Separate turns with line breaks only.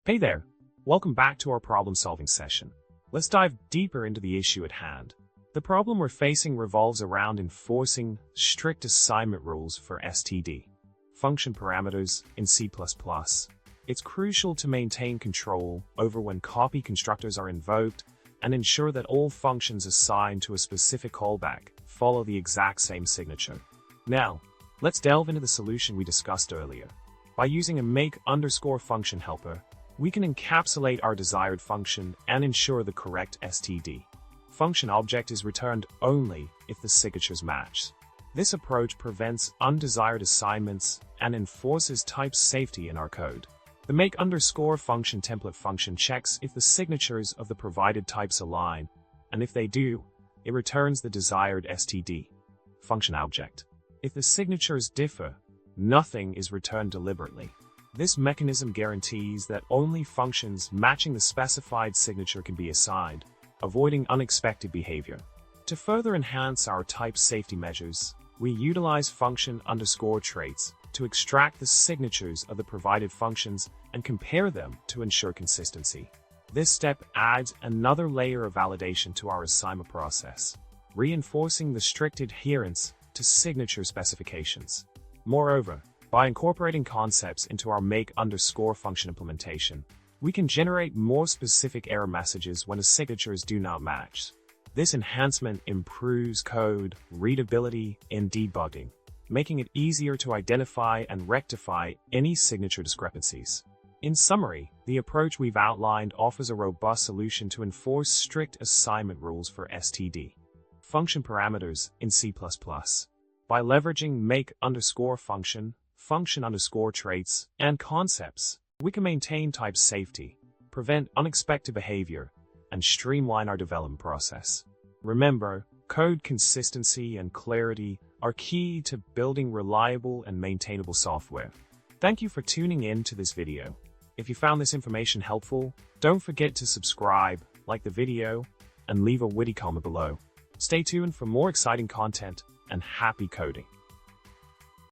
Hey there, welcome back to our problem-solving session. Let's dive deeper into the issue at hand. The problem we're facing revolves around enforcing strict assignment rules for std function parameters in C++. It's crucial to maintain control over when copy constructors are invoked and ensure that all functions assigned to a specific callback follow the exact same signature. Now, let's delve into the solution we discussed earlier. By using a make_function helper, we can encapsulate our desired function and ensure the correct std function object is returned only if the signatures match. This approach prevents undesired assignments and enforces type safety in our code. The make_function template function checks if the signatures of the provided types align, and if they do, it returns the desired std function object. If the signatures differ, nothing is returned deliberately. This mechanism guarantees that only functions matching the specified signature can be assigned, avoiding unexpected behavior. To further enhance our type safety measures, we utilize function_traits to extract the signatures of the provided functions and compare them to ensure consistency. This step adds another layer of validation to our assignment process, reinforcing the strict adherence to signature specifications. Moreover, by incorporating concepts into our make_function implementation, we can generate more specific error messages when the signatures do not match. This enhancement improves code readability and debugging, making it easier to identify and rectify any signature discrepancies. In summary, the approach we've outlined offers a robust solution to enforce strict assignment rules for std function parameters in C++. By leveraging make_function, function_traits, and concepts, we can maintain type safety, prevent unexpected behavior, and streamline our development process. Remember, code consistency and clarity are key to building reliable and maintainable software. Thank you for tuning in to this video. If you found this information helpful, don't forget to subscribe, like the video, and leave a witty comment below. Stay tuned for more exciting content, and happy coding!